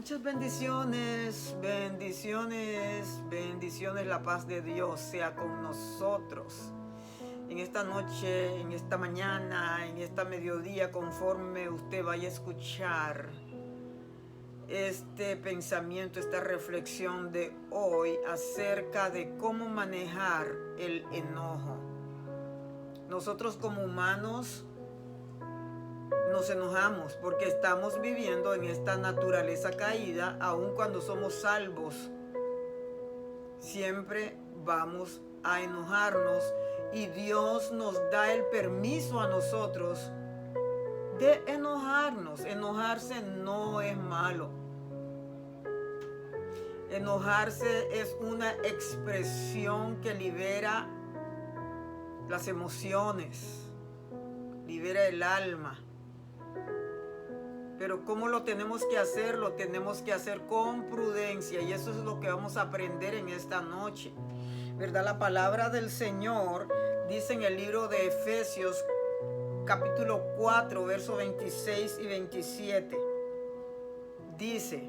Muchas bendiciones, bendiciones, bendiciones. La paz de Dios sea con nosotros. En esta noche, en esta mañana, en esta mediodía, conforme usted vaya a escuchar este pensamiento, esta reflexión de hoy acerca de cómo manejar el enojo. Nosotros como humanos nos enojamos porque estamos viviendo en esta naturaleza caída, aun cuando somos salvos. Siempre vamos a enojarnos y Dios nos da el permiso a nosotros de enojarnos. Enojarse no es malo. Enojarse es una expresión que libera las emociones, libera el alma. Pero ¿cómo lo tenemos que hacer? Lo tenemos que hacer con prudencia, y eso es lo que vamos a aprender en esta noche, ¿verdad? La palabra del Señor dice en el libro de Efesios, capítulo 4, versos 26 y 27. Dice: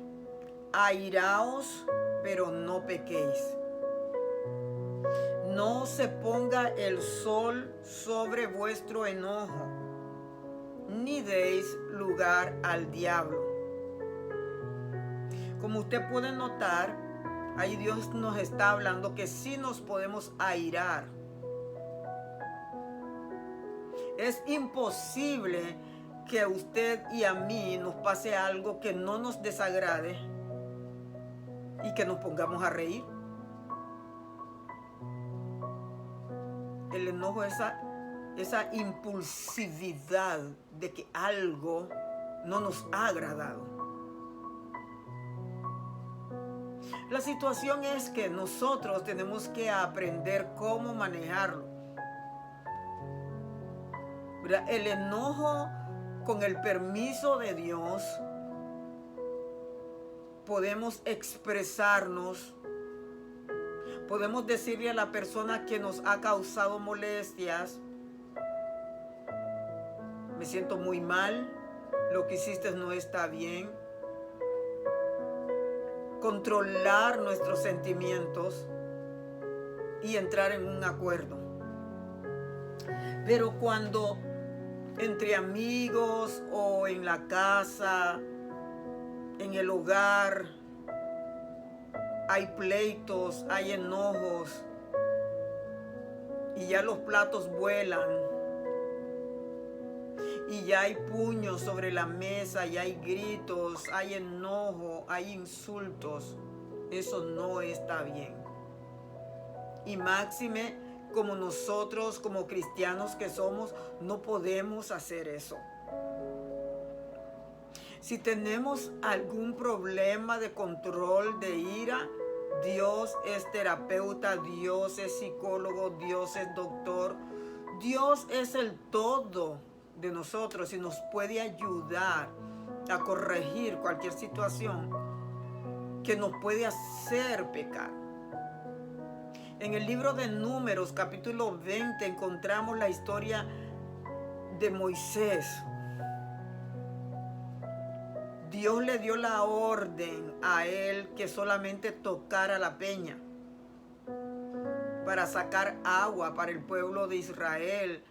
airaos, pero no pequéis. No se ponga el sol sobre vuestro enojo, ni deis lugar al diablo. Como usted puede notar, ahí Dios nos está hablando que sí nos podemos airar. Es imposible que a usted y a mí nos pase algo que no nos desagrade y que nos pongamos a reír. El enojo es esa impulsividad de que algo no nos ha agradado. La situación es que nosotros tenemos que aprender cómo manejarlo. ¿Verdad? El enojo, con el permiso de Dios, podemos expresarnos. Podemos decirle a la persona que nos ha causado molestias: me siento muy mal, lo que hiciste no está bien. Controlar nuestros sentimientos y entrar en un acuerdo. Pero cuando entre amigos o en la casa, en el hogar, hay pleitos, hay enojos y ya los platos vuelan y ya hay puños sobre la mesa, y hay gritos, hay enojo, hay insultos, eso no está bien. Y máxime, como nosotros, como cristianos que somos, no podemos hacer eso. Si tenemos algún problema de control de ira, Dios es terapeuta, Dios es psicólogo, Dios es doctor, Dios es el todo de nosotros y nos puede ayudar a corregir cualquier situación que nos puede hacer pecar. En el libro de Números, capítulo 20, encontramos la historia de Moisés. Dios le dio la orden a él que solamente tocara la peña para sacar agua para el pueblo de Israel,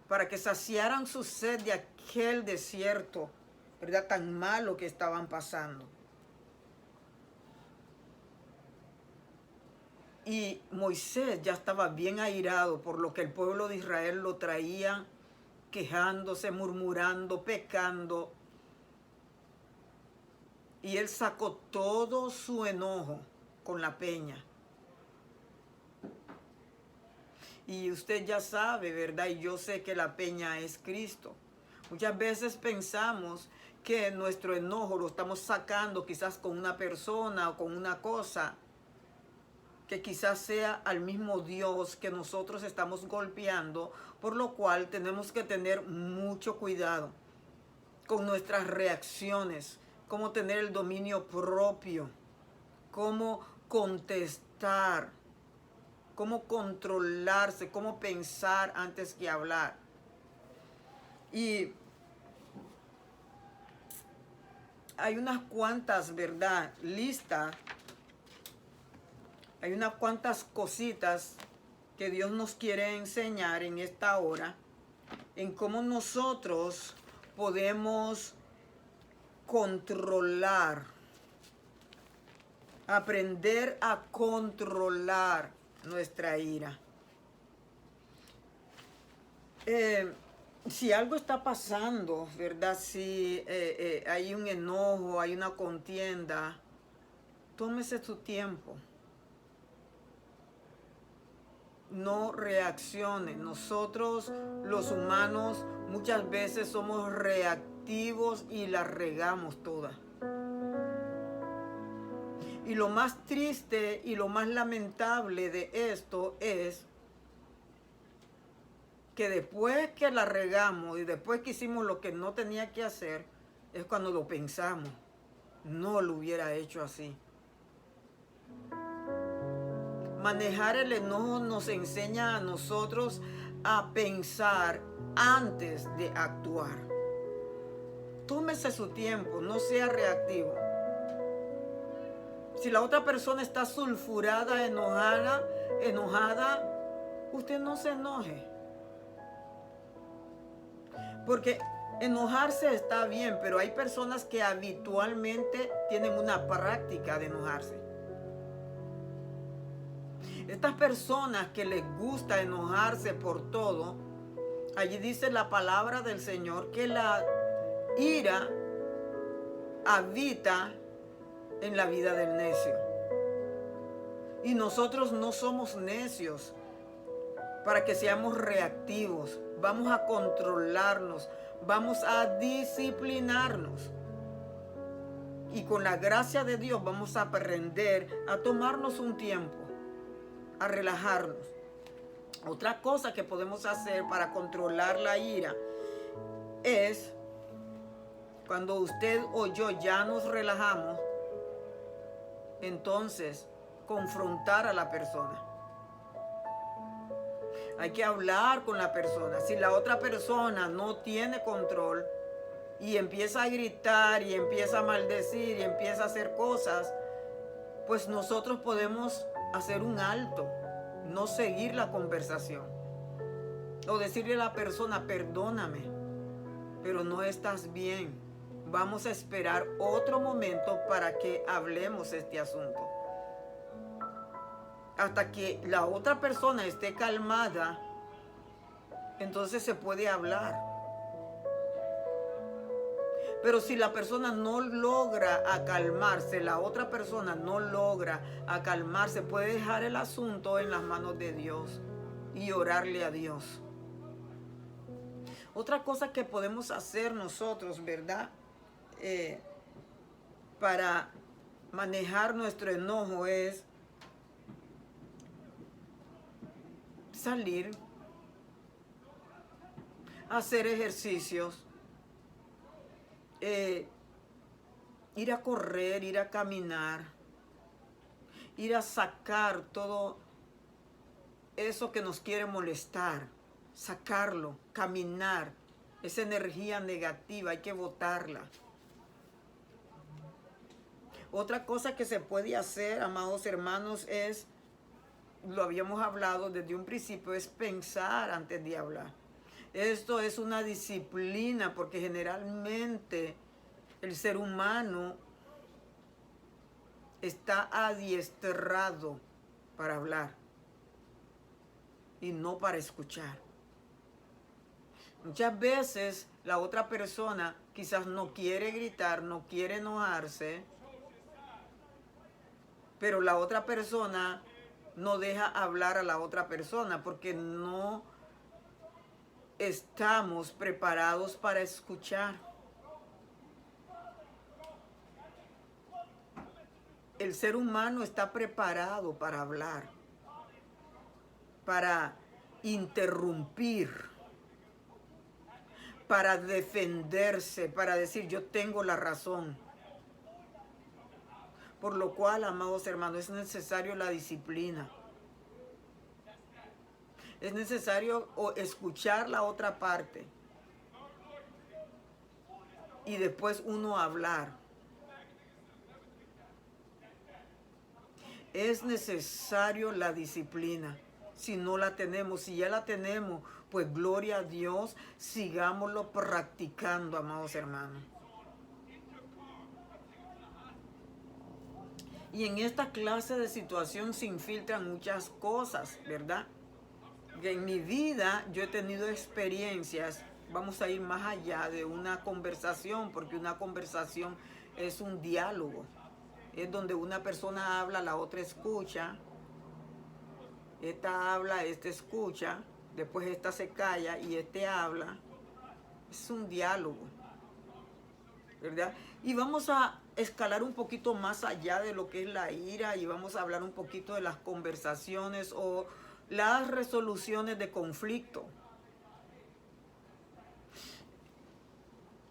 para que saciaran su sed de aquel desierto, ¿verdad?, tan malo que estaban pasando. Y Moisés ya estaba bien airado por lo que el pueblo de Israel lo traía quejándose, murmurando, pecando. Y él sacó todo su enojo con la peña. Y usted ya sabe, ¿verdad? Y yo sé que la peña es Cristo. Muchas veces pensamos que nuestro enojo lo estamos sacando quizás con una persona o con una cosa, que quizás sea al mismo Dios que nosotros estamos golpeando, por lo cual tenemos que tener mucho cuidado con nuestras reacciones, cómo tener el dominio propio, cómo contestar, cómo controlarse, cómo pensar antes que hablar. Y hay unas cuantas, ¿verdad? Listas. Hay unas cuantas cositas que Dios nos quiere enseñar en esta hora, en cómo nosotros podemos controlar, aprender a controlar nuestra ira. Si algo está pasando, ¿verdad? Si hay un enojo, hay una contienda, tómese su tiempo. No reaccione. Nosotros, los humanos, muchas veces somos reactivos y la regamos toda. Y lo más triste y lo más lamentable de esto es que después que la regamos y después que hicimos lo que no tenía que hacer, es cuando lo pensamos. No lo hubiera hecho así. Manejar el enojo nos enseña a nosotros a pensar antes de actuar. Tómese su tiempo, no sea reactivo. Si la otra persona está sulfurada, enojada, usted no se enoje. Porque enojarse está bien, pero hay personas que habitualmente tienen una práctica de enojarse. Estas personas que les gusta enojarse por todo, allí dice la palabra del Señor que la ira habita en la vida del necio. Y nosotros no somos necios para que seamos reactivos. Vamos a controlarnos, vamos a disciplinarnos. Y con la gracia de Dios vamos a aprender a tomarnos un tiempo, a relajarnos. Otra cosa que podemos hacer para controlar la ira es cuando usted o yo ya nos relajamos, entonces confrontar a la persona. Hay que hablar con la persona. Si la otra persona no tiene control y empieza a gritar y empieza a maldecir y empieza a hacer cosas, pues nosotros podemos hacer un alto, no seguir la conversación. O decirle a la persona, perdóname, pero no estás bien. Vamos a esperar otro momento para que hablemos este asunto. Hasta que la otra persona esté calmada, entonces se puede hablar. Pero si la persona no logra acalmarse, la otra persona no logra acalmarse, puede dejar el asunto en las manos de Dios y orarle a Dios. Otra cosa que podemos hacer nosotros, ¿verdad? Para manejar nuestro enojo es salir, hacer ejercicios, ir a correr, ir a caminar, ir a sacar todo eso que nos quiere molestar, sacarlo, caminar, esa energía negativa, hay que botarla. Otra cosa que se puede hacer, amados hermanos, es, lo habíamos hablado desde un principio, es pensar antes de hablar. Esto es una disciplina porque generalmente el ser humano está adiestrado para hablar y no para escuchar. Muchas veces la otra persona quizás no quiere gritar, no quiere enojarse, pero la otra persona no deja hablar a la otra persona porque no estamos preparados para escuchar. El ser humano está preparado para hablar, para interrumpir, para defenderse, para decir yo tengo la razón. Por lo cual, amados hermanos, es necesario la disciplina. Es necesario escuchar la otra parte y después uno hablar. Es necesario la disciplina. Si no la tenemos, si ya la tenemos, pues gloria a Dios, sigámoslo practicando, amados hermanos. Y en esta clase de situación se infiltran muchas cosas, ¿verdad? Que en mi vida yo he tenido experiencias, vamos a ir más allá de una conversación, porque una conversación es un diálogo. Es donde una persona habla, la otra escucha. Esta habla, este escucha, después esta se calla y este habla. Es un diálogo, ¿verdad? Y vamos a escalar un poquito más allá de lo que es la ira y vamos a hablar un poquito de las conversaciones o las resoluciones de conflicto.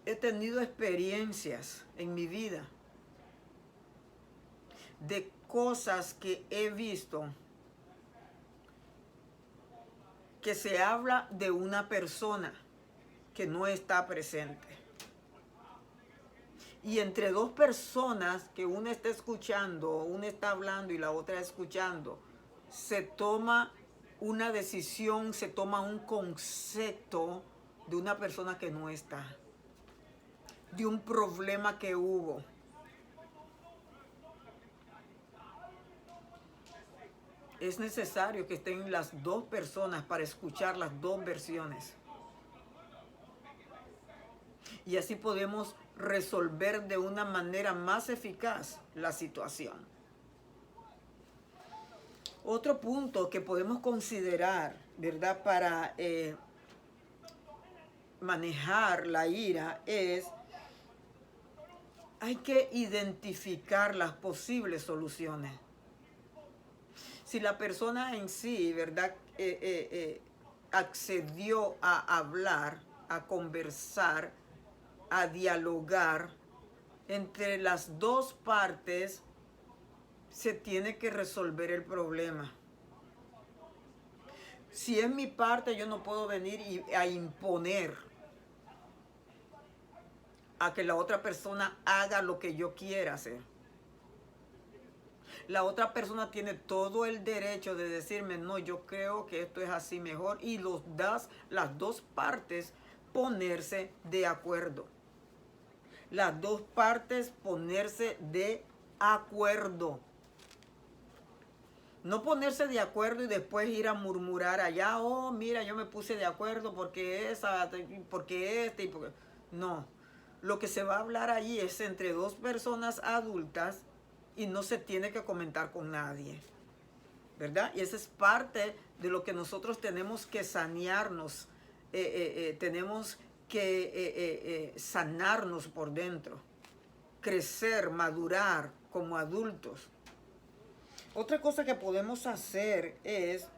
He tenido experiencias en mi vida de cosas que he visto que se habla de una persona que no está presente. Y entre dos personas que una está escuchando, una está hablando y la otra escuchando, se toma una decisión, se toma un concepto de una persona que no está, de un problema que hubo. Es necesario que estén las dos personas para escuchar las dos versiones. Y así podemos resolver de una manera más eficaz la situación. Otro punto que podemos considerar, ¿verdad?, para manejar la ira es, hay que identificar las posibles soluciones. Si la persona en sí, ¿verdad?, accedió a hablar, a conversar, a dialogar, entre las dos partes se tiene que resolver el problema. Si es mi parte, yo no puedo venir a imponer a que la otra persona haga lo que yo quiera hacer. La otra persona tiene todo el derecho de decirme, no, yo creo que esto es así mejor, y las dos partes ponerse de acuerdo. Las dos partes ponerse de acuerdo. No ponerse de acuerdo y después ir a murmurar allá, oh, mira, yo me puse de acuerdo porque porque... No, lo que se va a hablar allí es entre dos personas adultas y no se tiene que comentar con nadie, ¿verdad? Y esa es parte de lo que nosotros tenemos que sanearnos, tenemos que sanarnos por dentro, crecer, madurar como adultos. Otra cosa que podemos hacer es,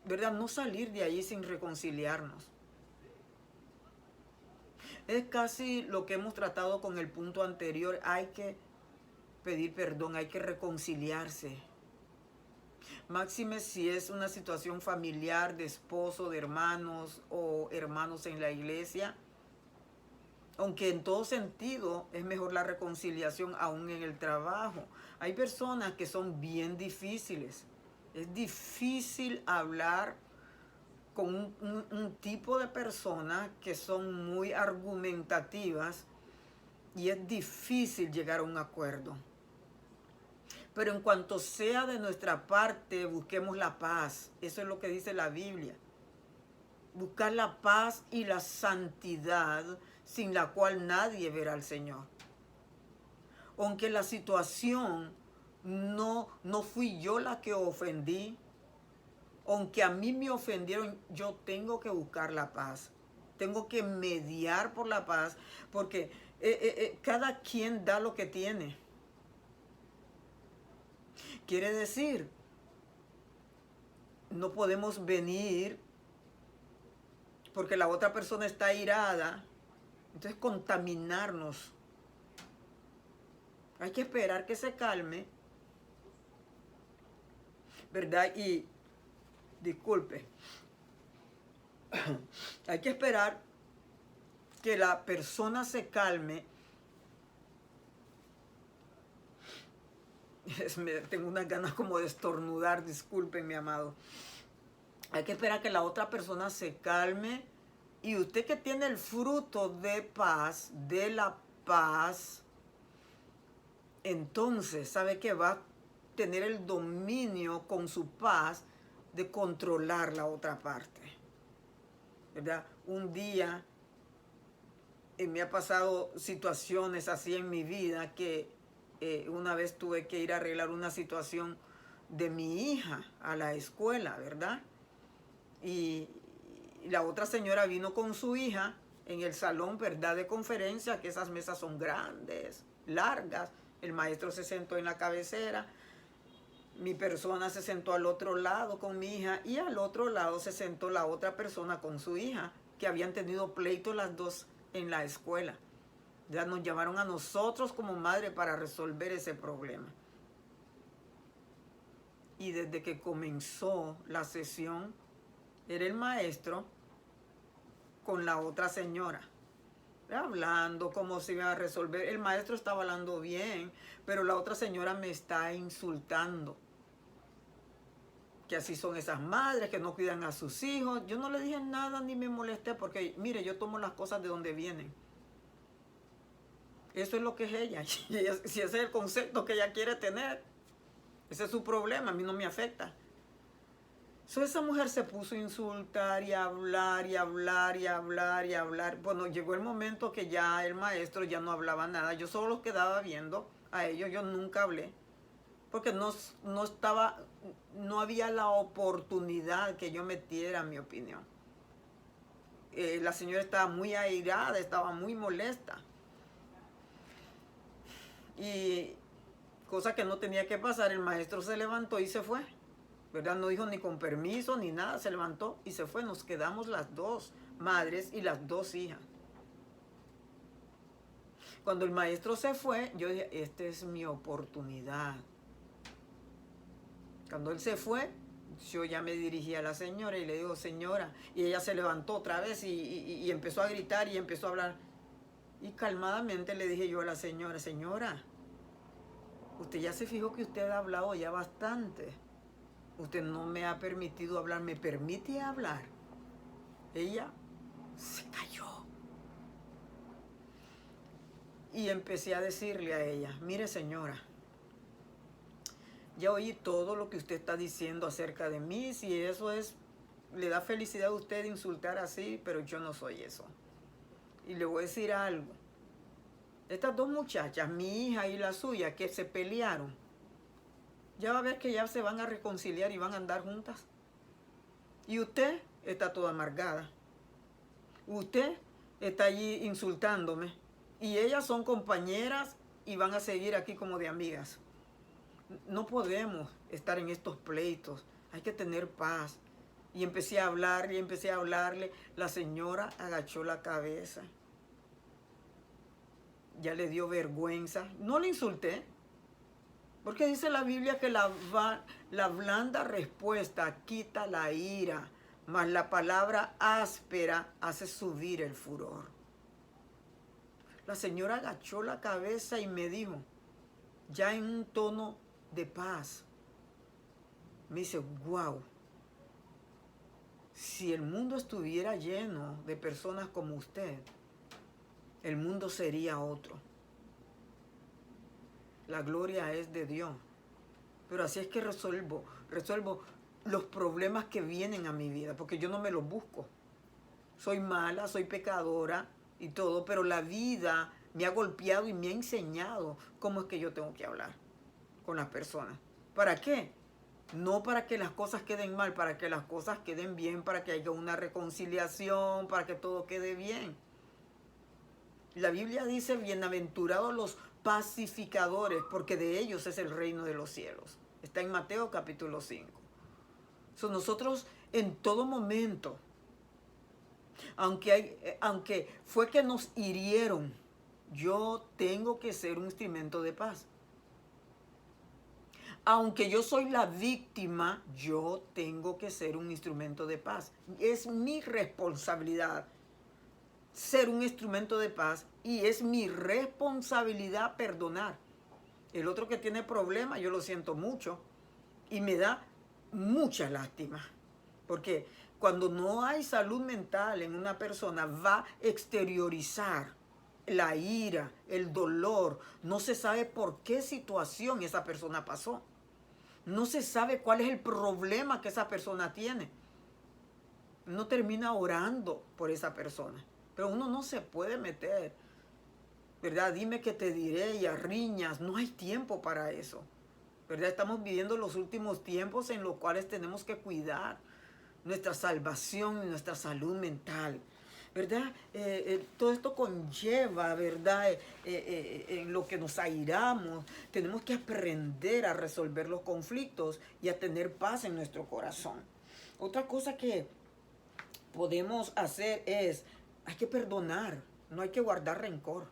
¿verdad?, no salir de ahí sin reconciliarnos. Es casi lo que hemos tratado con el punto anterior. Hay que pedir perdón, hay que reconciliarse. Máxime si es una situación familiar, de esposo, de hermanos o hermanos en la iglesia. Aunque en todo sentido es mejor la reconciliación aún en el trabajo. Hay personas que son bien difíciles. Es difícil hablar con un tipo de personas que son muy argumentativas y es difícil llegar a un acuerdo. Pero en cuanto sea de nuestra parte, busquemos la paz. Eso es lo que dice la Biblia. Buscar la paz y la santidad, sin la cual nadie verá al Señor. Aunque la situación no fui yo la que ofendí, aunque a mí me ofendieron, yo tengo que buscar la paz. Tengo que mediar por la paz, porque cada quien da lo que tiene. Quiere decir, no podemos venir porque la otra persona está airada, entonces contaminarnos. Hay que esperar que se calme, ¿verdad? Y, disculpe, hay que esperar que la persona se calme Tengo unas ganas como de estornudar, disculpen, mi amado. Hay que esperar que la otra persona se calme. Y usted que tiene el fruto de paz, de la paz, entonces sabe que va a tener el dominio con su paz de controlar la otra parte, ¿verdad? Un día me ha pasado situaciones así en mi vida que una vez tuve que ir a arreglar una situación de mi hija a la escuela, ¿verdad? Y la otra señora vino con su hija en el salón, ¿verdad?, de conferencia, que esas mesas son grandes, largas. El maestro se sentó en la cabecera, mi persona se sentó al otro lado con mi hija y al otro lado se sentó la otra persona con su hija, que habían tenido pleito las dos en la escuela. Ya nos llamaron a nosotros como madre para resolver ese problema. Y desde que comenzó la sesión, era el maestro con la otra señora, hablando cómo se iba a resolver. El maestro estaba hablando bien, pero la otra señora me está insultando. Que así son esas madres que no cuidan a sus hijos. Yo no le dije nada ni me molesté porque, mire, yo tomo las cosas de donde vienen. Eso es lo que es ella. Si ese es el concepto que ella quiere tener, ese es su problema, a mí no me afecta. Esa mujer se puso a insultar y a hablar y a hablar y a hablar y a hablar. Bueno, llegó el momento que ya el maestro ya no hablaba nada. Yo solo los quedaba viendo a ellos, yo nunca hablé. Porque no había la oportunidad que yo metiera mi opinión. La señora estaba muy airada, estaba muy molesta. Y cosa que no tenía que pasar, el maestro se levantó y se fue. ¿Verdad? No dijo ni con permiso ni nada, se levantó y se fue. Nos quedamos las dos madres y las dos hijas. Cuando el maestro se fue, yo dije, esta es mi oportunidad. Cuando él se fue, yo ya me dirigí a la señora y le digo, señora, y ella se levantó otra vez y empezó a gritar y empezó a hablar. Y calmadamente le dije yo a la señora, señora, usted ya se fijó que usted ha hablado ya bastante. Usted no me ha permitido hablar, ¿me permite hablar? Ella se cayó. Y empecé a decirle a ella, mire señora, ya oí todo lo que usted está diciendo acerca de mí, si eso le da felicidad a usted insultar así, pero yo no soy eso. Y le voy a decir algo. Estas dos muchachas, mi hija y la suya, que se pelearon, ya va a ver que ya se van a reconciliar y van a andar juntas. Y usted está toda amargada. Usted está allí insultándome. Y ellas son compañeras y van a seguir aquí como de amigas. No podemos estar en estos pleitos. Hay que tener paz. Y empecé a hablarle, y empecé a hablarle. La señora agachó la cabeza. Ya le dio vergüenza. No le insulté. Porque dice la Biblia que la blanda respuesta quita la ira, mas la palabra áspera hace subir el furor. La señora agachó la cabeza y me dijo, ya en un tono de paz, me dice, wow, si el mundo estuviera lleno de personas como usted, el mundo sería otro. La gloria es de Dios. Pero así es que resuelvo los problemas que vienen a mi vida, porque yo no me los busco. Soy mala, soy pecadora y todo, pero la vida me ha golpeado y me ha enseñado cómo es que yo tengo que hablar con las personas. ¿Para qué? No para que las cosas queden mal, para que las cosas queden bien, para que haya una reconciliación, para que todo quede bien. La Biblia dice, bienaventurados los pacificadores, porque de ellos es el reino de los cielos. Está en Mateo capítulo 5. Nosotros en todo momento, aunque fue que nos hirieron, yo tengo que ser un instrumento de paz. Aunque yo soy la víctima, yo tengo que ser un instrumento de paz. Es mi responsabilidad ser un instrumento de paz y es mi responsabilidad perdonar. El otro que tiene problemas, yo lo siento mucho y me da mucha lástima. Porque cuando no hay salud mental en una persona, va a exteriorizar la ira, el dolor. No se sabe por qué situación esa persona pasó. No se sabe cuál es el problema que esa persona tiene. Uno termina orando por esa persona. Pero uno no se puede meter, ¿verdad? Dime que te diré y a riñas. No hay tiempo para eso, ¿verdad? Estamos viviendo los últimos tiempos en los cuales tenemos que cuidar nuestra salvación y nuestra salud mental, ¿verdad? Todo esto conlleva, ¿verdad? En lo que nos airamos, tenemos que aprender a resolver los conflictos y a tener paz en nuestro corazón. Otra cosa que podemos hacer es, hay que perdonar, no hay que guardar rencor.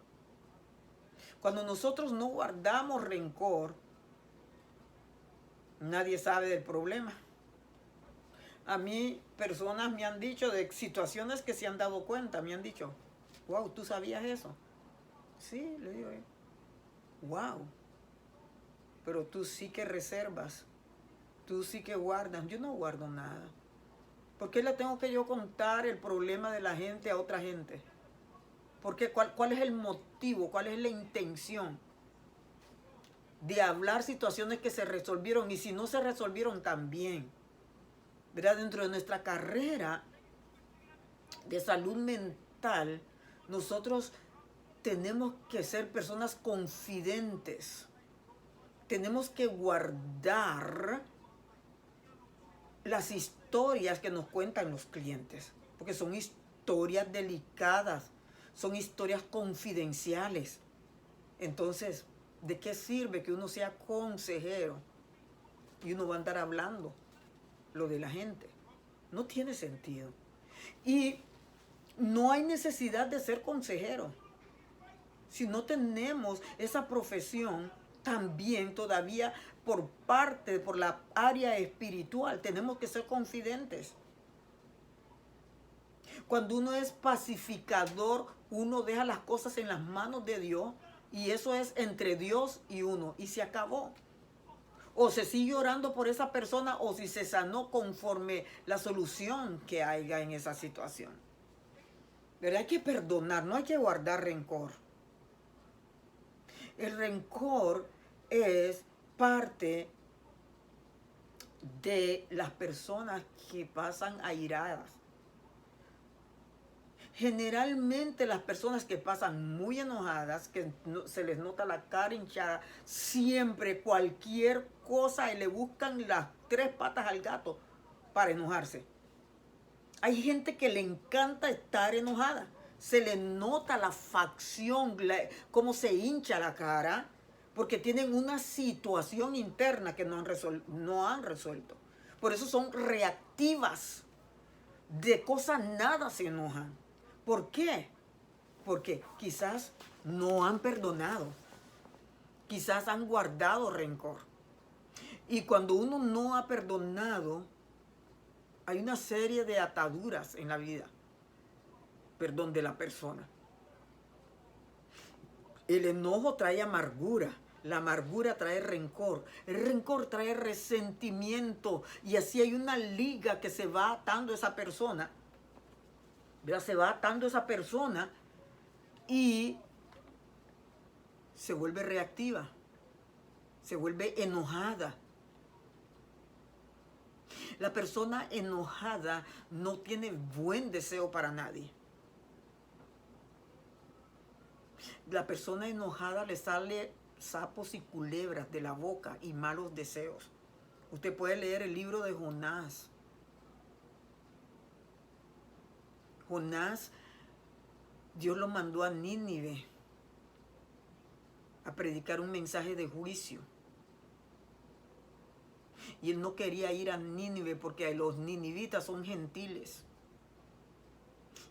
Cuando nosotros no guardamos rencor, nadie sabe del problema. A mí personas me han dicho de situaciones que se han dado cuenta, me han dicho, wow, ¿tú sabías eso? Sí, le digo, wow, pero tú sí que reservas, tú sí que guardas. Yo no guardo nada. ¿Por qué le tengo que yo contar el problema de la gente a otra gente? Porque ¿cuál es el motivo? ¿Cuál es la intención de hablar situaciones que se resolvieron? Y si no se resolvieron, también, ¿verdad? Dentro de nuestra carrera de salud mental, nosotros tenemos que ser personas confidentes. Tenemos que guardar las historias que nos cuentan los clientes, porque son historias delicadas, son historias confidenciales. Entonces, ¿de qué sirve que uno sea consejero y uno va a andar hablando lo de la gente? No tiene sentido. Y no hay necesidad de ser consejero. Si no tenemos esa profesión, también todavía por la área espiritual, tenemos que ser confidentes. Cuando uno es pacificador, uno deja las cosas en las manos de Dios y eso es entre Dios y uno y se acabó. O se sigue orando por esa persona o si se sanó conforme la solución que haya en esa situación. Pero hay que perdonar, no hay que guardar rencor. El rencor es parte de las personas que pasan airadas. Generalmente las personas que pasan muy enojadas, que se les nota la cara hinchada, siempre cualquier cosa y le buscan las 3 patas al gato para enojarse. Hay gente que le encanta estar enojada. Se le nota la facción, cómo se hincha la cara, porque tienen una situación interna que no han resuelto. Por eso son reactivas. De cosas nada se enojan. ¿Por qué? Porque quizás no han perdonado. Quizás han guardado rencor. Y cuando uno no ha perdonado, hay una serie de ataduras en la vida, perdón, de la persona. El enojo trae amargura, la amargura trae rencor, el rencor trae resentimiento y así hay una liga que se va atando a esa persona, ¿verdad? Se va atando a esa persona y se vuelve reactiva, se vuelve enojada. La persona enojada no tiene buen deseo para nadie. La persona enojada le sale sapos y culebras de la boca y malos deseos. Usted puede leer el libro de Jonás. Jonás, Dios lo mandó a Nínive a predicar un mensaje de juicio. Y él no quería ir a Nínive porque los ninivitas son gentiles.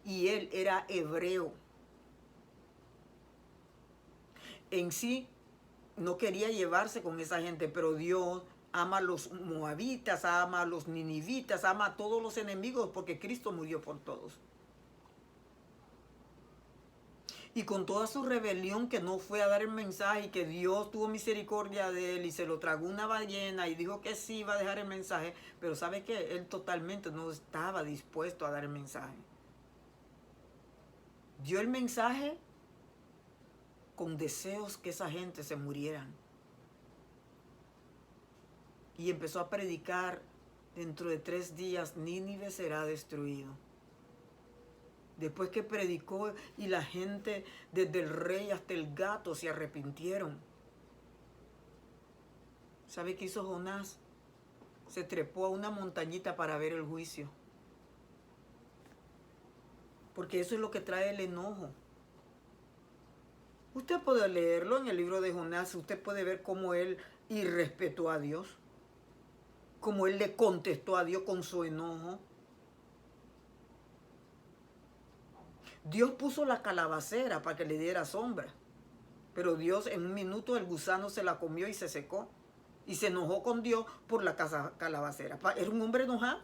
Y él era hebreo. En sí, no quería llevarse con esa gente, pero Dios ama a los moabitas, ama a los ninivitas, ama a todos los enemigos porque Cristo murió por todos. Y con toda su rebelión que no fue a dar el mensaje y que Dios tuvo misericordia de él y se lo tragó una ballena y dijo que sí iba a dejar el mensaje, pero ¿sabe qué? Él totalmente no estaba dispuesto a dar el mensaje. Dio el mensaje con deseos que esa gente se murieran. Y empezó a predicar: dentro de 3 días Nínive será destruido. Después que predicó y la gente, desde el rey hasta el gato, se arrepintieron. ¿Sabe qué hizo Jonás? Se trepó a una montañita para ver el juicio. Porque eso es lo que trae el enojo. Usted puede leerlo en el libro de Jonás, usted puede ver cómo él irrespetó a Dios, cómo él le contestó a Dios con su enojo. Dios puso la calabacera para que le diera sombra, pero Dios en un minuto el gusano se la comió y se secó. Y se enojó con Dios por la calabacera. Era un hombre enojado.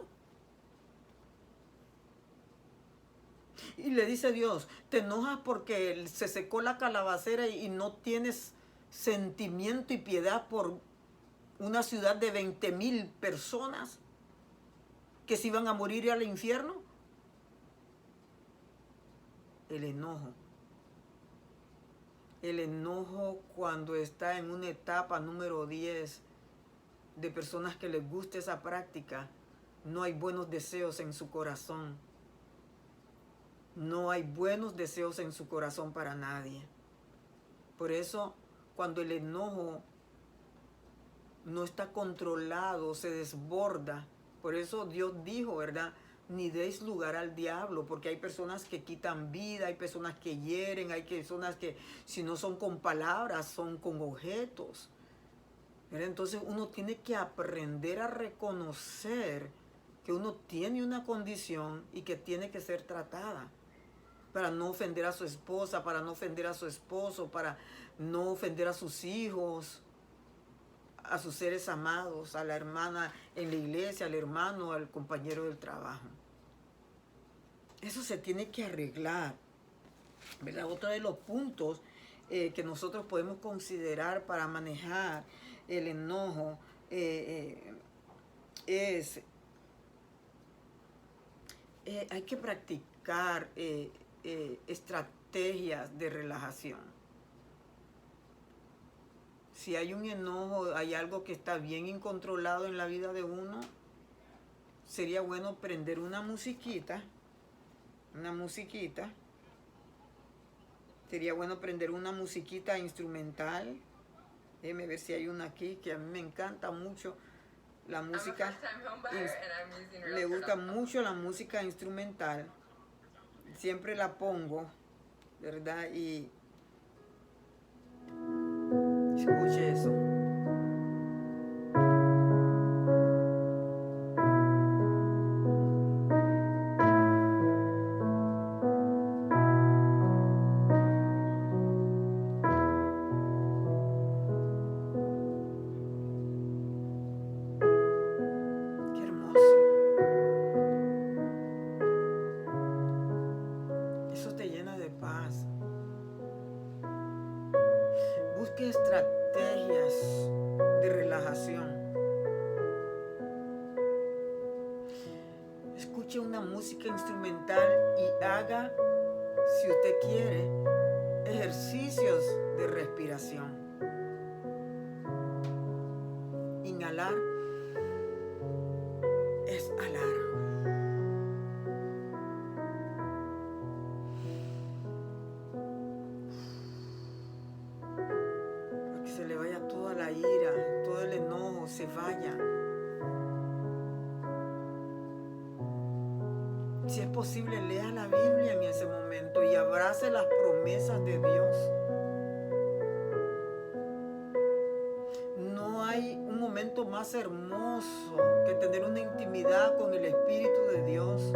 Y le dice Dios: te enojas porque se secó la calabacera y no tienes sentimiento y piedad por una ciudad de 20,000 personas que se iban a morir al infierno. El enojo cuando está en una etapa número 10 de personas que les gusta esa práctica, no hay buenos deseos en su corazón. No hay buenos deseos en su corazón para nadie. Por eso, cuando el enojo no está controlado, se desborda. Por eso Dios dijo, ¿verdad? Ni deis lugar al diablo, porque hay personas que quitan vida, hay personas que hieren, hay personas que si no son con palabras, son con objetos. ¿Verdad? Entonces uno tiene que aprender a reconocer que uno tiene una condición y que tiene que ser tratada, para no ofender a su esposa, para no ofender a su esposo, para no ofender a sus hijos, a sus seres amados, a la hermana en la iglesia, al hermano, al compañero del trabajo. Eso se tiene que arreglar, ¿verdad? Otro de los puntos que nosotros podemos considerar para manejar el enojo es hay que practicar estrategias de relajación. Si hay un enojo, hay algo que está bien incontrolado en la vida de uno, sería bueno prender una musiquita. Sería bueno prender una musiquita instrumental. Déjeme ver si hay una aquí, que a mí me encanta mucho la música. Me gusta mucho la música instrumental. Siempre la pongo, ¿verdad? Y escuche eso. Qué hermoso. Eso te llena de paz. Busque estrategias de relajación. Escuche una música instrumental y haga, si usted quiere, ejercicios de respiración. Inhalar, exhalar. Para que se le vaya toda la ira, todo el enojo, se vaya. Si es posible, lea la Biblia en ese momento y abrace las promesas de Dios. No hay un momento más hermoso que tener una intimidad con el Espíritu de Dios,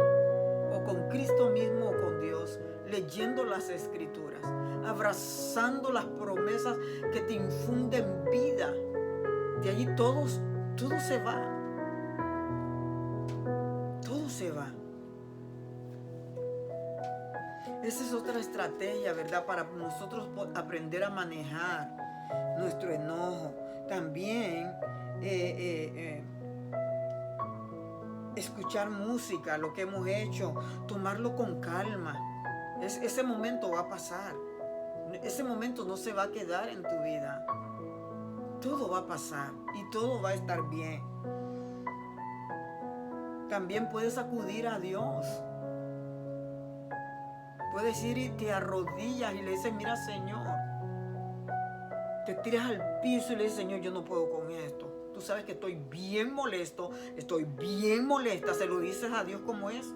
o con Cristo mismo, o con Dios, leyendo las Escrituras, abrazando las promesas que te infunden vida. De allí todo se va. Todo se va. Esa es otra estrategia, ¿verdad? Para nosotros aprender a manejar nuestro enojo. También escuchar música, lo que hemos hecho, tomarlo con calma. Ese momento va a pasar. Ese momento no se va a quedar en tu vida. Todo va a pasar y todo va a estar bien. También puedes acudir a Dios. Puedes ir y te arrodillas y le dices, mira, Señor. Te tiras al piso y le dices, Señor, yo no puedo con esto. Tú sabes que estoy bien molesto, estoy bien molesta. Se lo dices a Dios como es.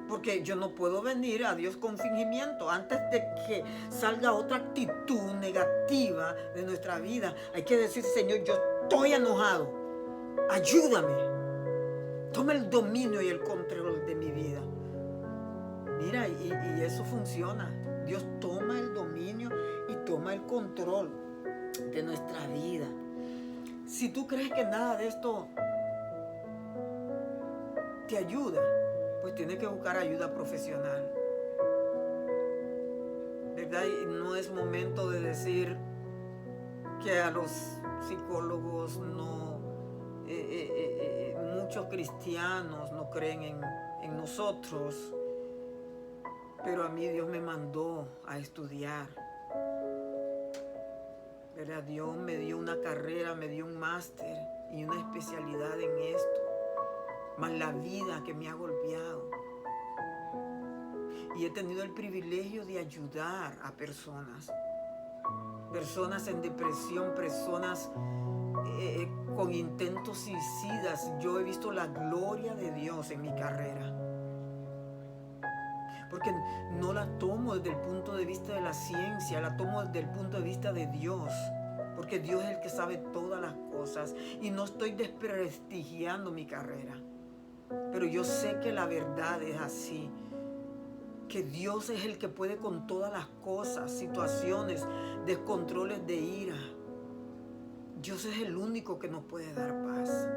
Porque yo no puedo venir a Dios con fingimiento. Antes de que salga otra actitud negativa de nuestra vida, hay que decir, Señor, yo estoy enojado. Ayúdame. Toma el dominio y el control de mi vida. Mira, y eso funciona. Dios toma el dominio y toma el control de nuestra vida. Si tú crees que nada de esto te ayuda, pues tienes que buscar ayuda profesional. ¿Verdad? Y no es momento de decir que a los psicólogos no, muchos cristianos no creen en nosotros, pero a mí Dios me mandó a estudiar. ¿Verdad? Dios me dio una carrera, me dio un máster y una especialidad en esto, más la vida que me ha golpeado. Y he tenido el privilegio de ayudar a personas en depresión, personas con intentos suicidas. Yo he visto la gloria de Dios en mi carrera. Porque no la tomo desde el punto de vista de la ciencia, la tomo desde el punto de vista de Dios. Porque Dios es el que sabe todas las cosas. Y no estoy desprestigiando mi carrera. Pero yo sé que la verdad es así. Que Dios es el que puede con todas las cosas, situaciones, descontroles de ira. Dios es el único que nos puede dar paz.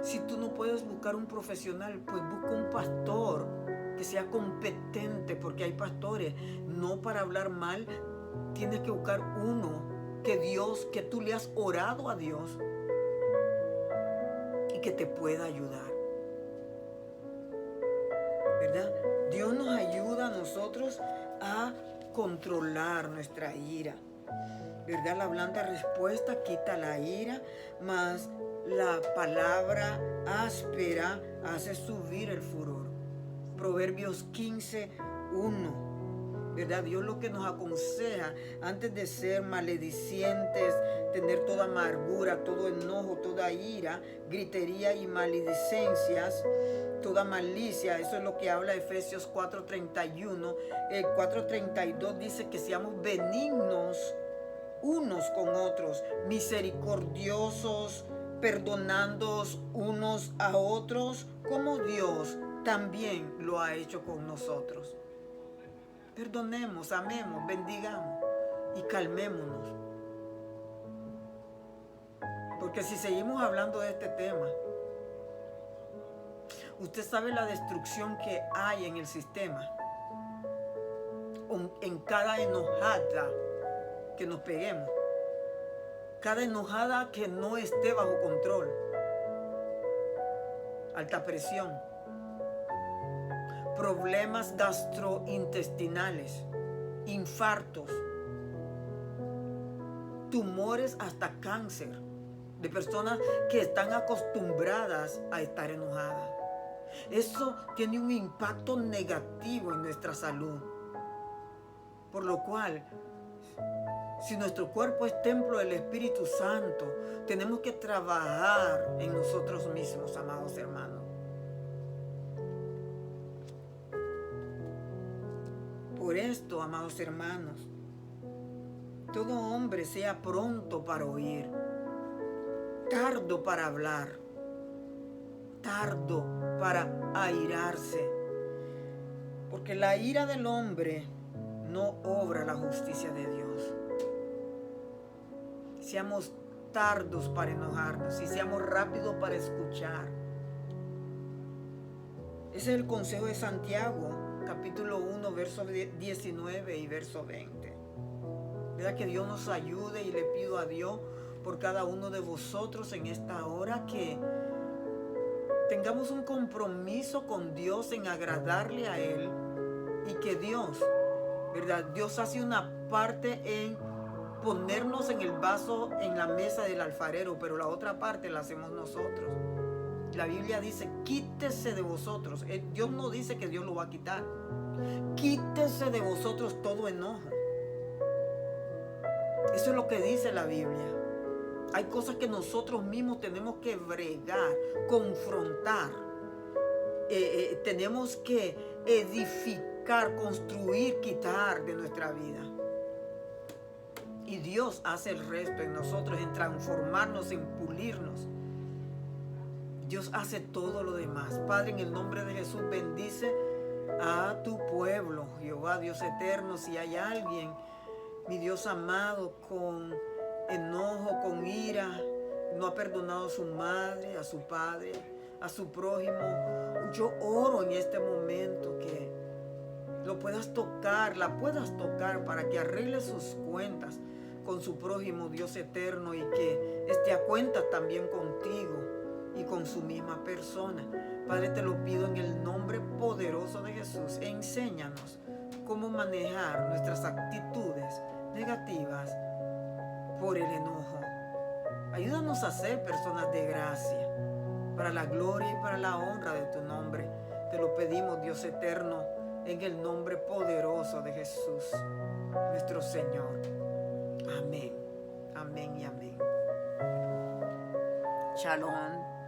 Si tú no puedes buscar un profesional, pues busca un pastor que sea competente, porque hay pastores, no para hablar mal, tienes que buscar uno que tú le has orado a Dios y que te pueda ayudar. ¿Verdad? Dios nos ayuda a nosotros a controlar nuestra ira. ¿Verdad? La blanda respuesta quita la ira, mas la palabra áspera hace subir el furor. Proverbios 15:1. ¿Verdad? Dios lo que nos aconseja, antes de ser maledicientes, tener toda amargura, todo enojo, toda ira, gritería y maledicencias, toda malicia, eso es lo que habla Efesios 4:31. El 4:32 dice que seamos benignos unos con otros, misericordiosos, perdonándoos unos a otros, como Dios también lo ha hecho con nosotros. Perdonemos, amemos, bendigamos y calmémonos. Porque si seguimos hablando de este tema, usted sabe la destrucción que hay en el sistema, en cada enojada que nos peguemos, cada enojada que no esté bajo control, alta presión, problemas gastrointestinales, infartos, tumores, hasta cáncer, de personas que están acostumbradas a estar enojadas. Eso tiene un impacto negativo en nuestra salud. Por lo cual, si nuestro cuerpo es templo del Espíritu Santo, tenemos que trabajar en nosotros mismos, amados hermanos. Por esto, amados hermanos, todo hombre sea pronto para oír, tardo para hablar, tardo para airarse, porque la ira del hombre no obra la justicia de Dios. Seamos tardos para enojarnos y seamos rápidos para escuchar. Ese es el consejo de Santiago, capítulo 1, verso 19 y verso 20. ¿Verdad? Que Dios nos ayude, y le pido a Dios por cada uno de vosotros en esta hora que tengamos un compromiso con Dios en agradarle a Él, y que Dios, ¿verdad? Dios hace una parte en ponernos en el vaso en la mesa del alfarero, pero la otra parte la hacemos nosotros. La Biblia dice, quítese de vosotros. Dios no dice que Dios lo va a quitar. Quítese de vosotros todo enojo. Eso es lo que dice la Biblia. Hay cosas que nosotros mismos tenemos que bregar, confrontar. Tenemos que edificar, construir, quitar de nuestra vida. Y Dios hace el resto en nosotros, en transformarnos, en pulirnos. Dios hace todo lo demás. Padre, en el nombre de Jesús, bendice a tu pueblo, Jehová Dios eterno. Si hay alguien, mi Dios amado, con enojo, con ira, no ha perdonado a su madre, a su padre, a su prójimo, yo oro en este momento que lo puedas tocar, la puedas tocar, para que arregle sus cuentas con su prójimo, Dios eterno, y que esté a cuenta también contigo y con su misma persona. Padre, te lo pido en el nombre poderoso de Jesús. Enséñanos cómo manejar nuestras actitudes negativas por el enojo. Ayúdanos a ser personas de gracia, para la gloria y para la honra de tu nombre. Te lo pedimos, Dios eterno, en el nombre poderoso de Jesús, nuestro Señor. Amén, amén y amén. Shalom.